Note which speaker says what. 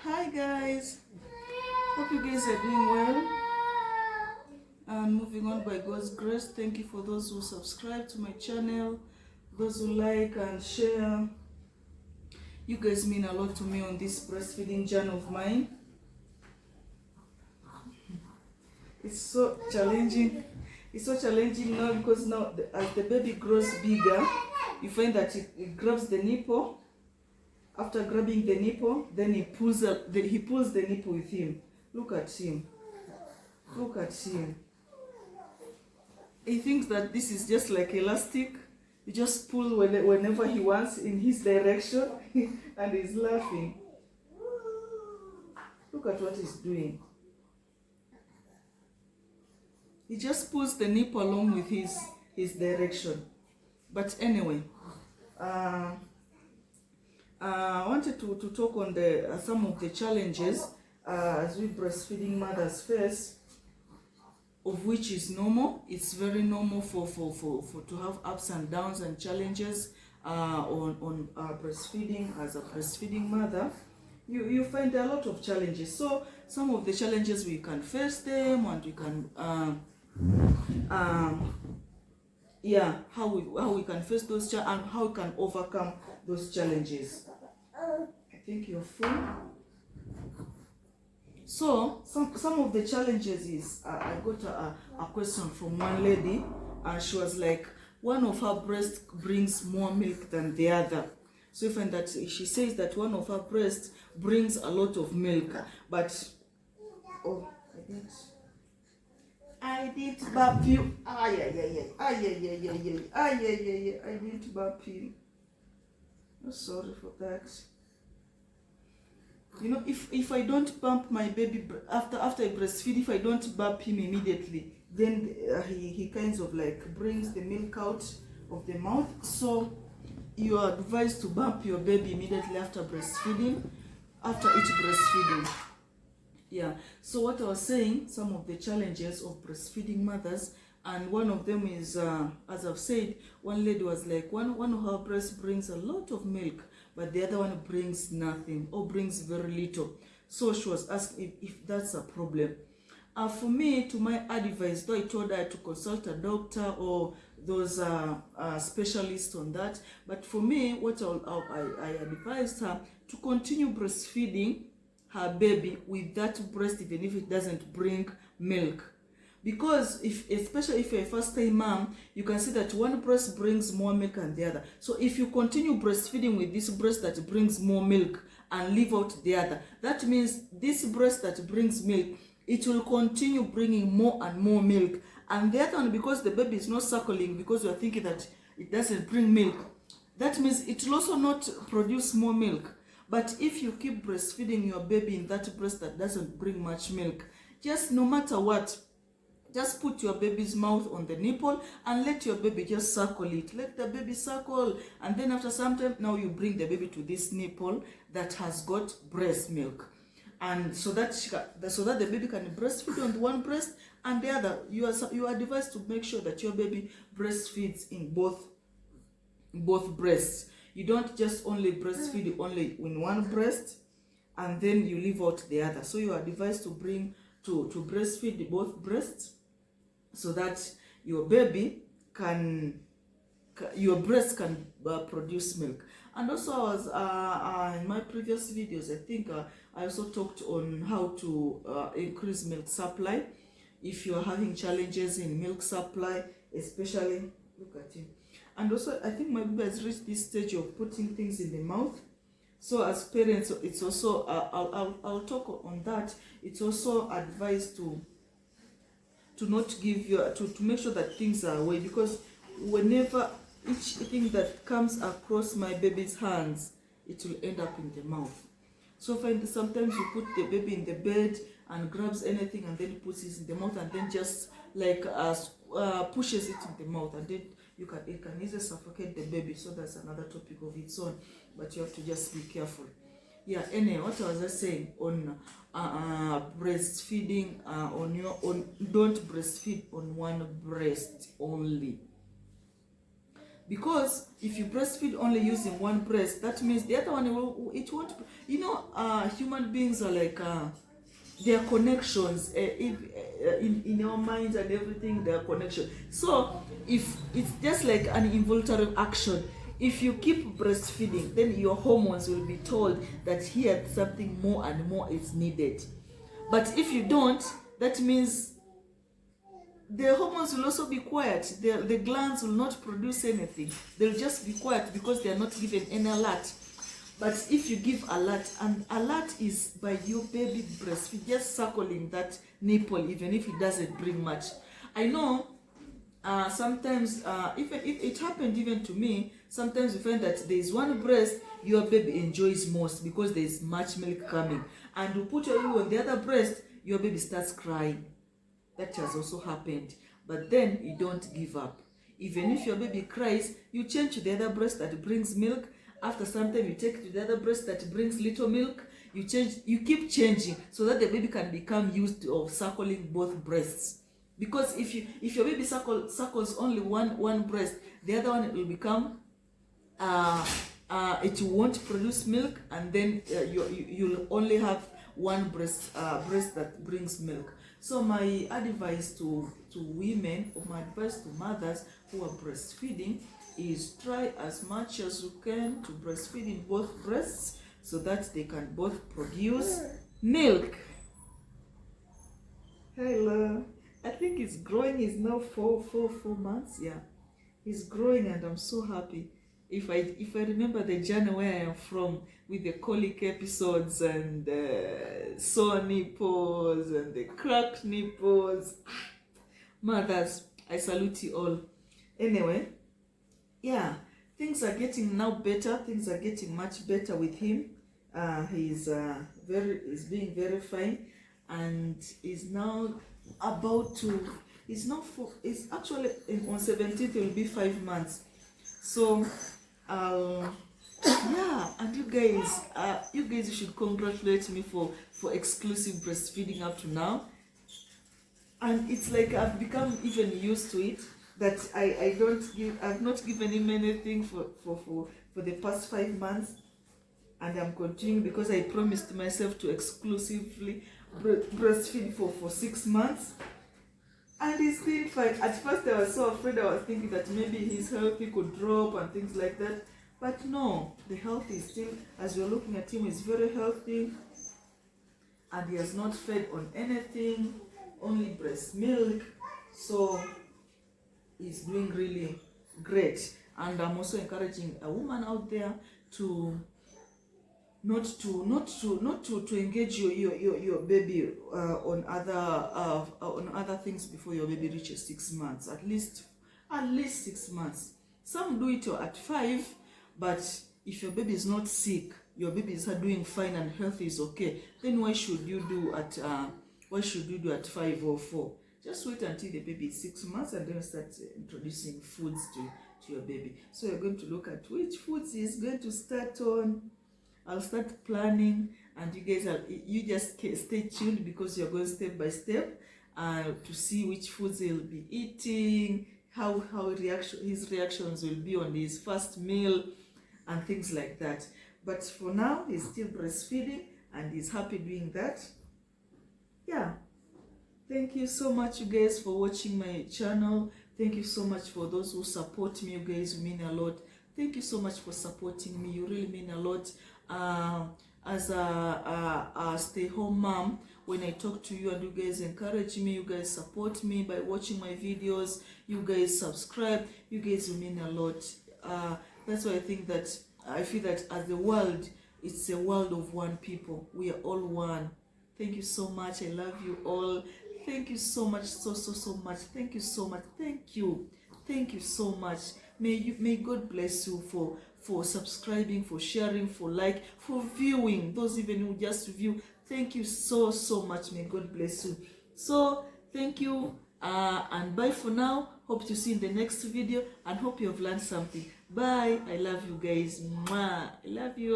Speaker 1: Hi guys, hope you guys are doing well and moving on by God's grace. Thank you for those who subscribe to my channel, those who like and share. You guys mean a lot to me on this breastfeeding journey of mine. It's so challenging. It's so challenging now because now as the baby grows bigger, you find that it grabs the nipple. After grabbing the nipple, then he pulls the nipple with him. Look at him. Look at him. He thinks that this is just like elastic. You just pull whenever he wants in his direction and he's laughing. Look at what he's doing. He just pulls the nipple along with his direction. But anyway, I wanted to talk on some of the challenges as we breastfeeding mothers face, of which is normal. It's very normal for to have ups and downs and challenges on breastfeeding. As a breastfeeding mother, you find a lot of challenges. So some of the challenges we can face them, and we can how we can face those and how we can overcome those challenges. I think you're full. So some of the challenges is I got a question from one lady, and she was like, one of her breasts brings more milk than the other. So you find that she says that one of her breasts brings a lot of milk, but I didn't burp you. I didn't burp you. I'm sorry for that. You know, if I don't bump my baby after I breastfeed, if I don't burp him immediately, then he kind of like brings the milk out of the mouth. So you are advised to bump your baby immediately after breastfeeding, after each breastfeeding. Yeah, so what I was saying, some of the challenges of breastfeeding mothers, and one of them is, as I've said, one lady was like, one of her breasts brings a lot of milk, but the other one brings nothing or brings very little. So she was asking if that's a problem. For me, to my advice, though I told her to consult a doctor or those specialists on that, but for me, what I advised her to continue breastfeeding her baby with that breast, even if it doesn't bring milk. Because especially if you're a first-time mom, you can see that one breast brings more milk than the other. So if you continue breastfeeding with this breast that brings more milk and leave out the other, that means this breast that brings milk, it will continue bringing more and more milk. And the other one, because the baby is not suckling, because you are thinking that it doesn't bring milk, that means it will also not produce more milk. But if you keep breastfeeding your baby in that breast that doesn't bring much milk, just no matter what, just put your baby's mouth on the nipple and let your baby just suckle it. Let the baby suckle, and then after some time, now you bring the baby to this nipple that has got breast milk, and so that the baby can breastfeed on one breast and the other. You are advised to make sure that your baby breastfeeds in both breasts. You don't just only breastfeed only in one breast and then you leave out the other. So you are advised to breastfeed both breasts, so that your baby your breast can produce milk. And also I was in my previous videos, I think I also talked on how to increase milk supply. If you are having challenges in milk supply, especially, look at him. And also, I think my baby has reached this stage of putting things in the mouth. So as parents, it's also, I'll talk on that. It's also advised to not give to make sure that things are away, because whenever each thing that comes across my baby's hands, it will end up in the mouth. So sometimes you put the baby in the bed and grabs anything and then puts it in the mouth and then just like pushes it in the mouth, and then it can easily suffocate the baby. So that's another topic of its own, but you have to just be careful. Yeah, anyway, what I was just saying on breastfeeding, don't breastfeed on one breast only. Because if you breastfeed only using one breast, that means the other one it won't. Human beings are like their connections, in our minds and everything, their connection. So if it's just like an involuntary action, if you keep breastfeeding, then your hormones will be told that here something more and more is needed. But if you don't, that means the hormones will also be quiet. The glands will not produce anything. They'll just be quiet because they are not given any alert. But if you give alert, and alert is by your baby breastfeed, just suckling that nipple, even if it doesn't bring much. I know sometimes, even if it happened even to me, sometimes you find that there is one breast your baby enjoys most because there is much milk coming, and you put you on the other breast, your baby starts crying. That has also happened. But then you don't give up. Even if your baby cries, you change to the other breast that brings milk. After some time, you take to the other breast that brings little milk. You keep changing so that the baby can become used to suckling both breasts. Because if your baby suckles only one breast, the other one will become it won't produce milk, and then you'll only have one breast that brings milk. So my advice to women, or my advice to mothers who are breastfeeding, is try as much as you can to breastfeed in both breasts so that they can both produce milk. Hello. I think it's growing. It's now 4 months. Yeah, it's growing, and I'm so happy. If I remember the journey where I am from, with the colic episodes and sore nipples and the cracked nipples, mothers, I salute you all. Anyway, yeah, things are getting now better. Things are getting much better with him. He's being very fine, and is now about to. It's actually on 17th. It will be 5 months. So, yeah, and you guys should congratulate me for exclusive breastfeeding up to now. And it's like I've become even used to it, that I've not given him anything for the past 5 months, and I'm continuing because I promised myself to exclusively breastfeed for 6 months. And he's still fine. At first I was so afraid. I was thinking that maybe his health could drop and things like that. But no, the health is still, as you're looking at him, is very healthy. And he has not fed on anything, only breast milk. So he's doing really great. And I'm also encouraging a woman out there to not to engage your baby on other things before your baby reaches 6 months. At least 6 months. Some do it at 5, but if your baby is not sick, your baby is doing fine and health is okay, then why should you do at 5 or 4? Just wait until the baby is 6 months and then start introducing foods to your baby. So you're going to look at which foods is going to start on. I'll start planning, and you just stay tuned, because you're going step by step to see which foods he'll be eating, how his reactions will be on his first meal, and things like that. But for now, he's still breastfeeding, and he's happy doing that. Yeah. Thank you so much, you guys, for watching my channel. Thank you so much for those who support me. You guys mean a lot. Thank you so much for supporting me. You really mean a lot. As a stay-home mom, when I talk to you and you guys encourage me, you guys support me by watching my videos, you guys subscribe, you guys mean a lot. That's why I feel that as the world, it's a world of one people. We are all one. Thank you so much. I love you all. Thank you so much, so much. Thank you so much. Thank you so much. May God bless you for subscribing, for sharing, for for viewing. Those even who just view, thank you so much. May God bless you. So thank you, and bye for now. Hope to see you in the next video, and hope you have learned something. Bye. I love you guys. Mwah. I love you.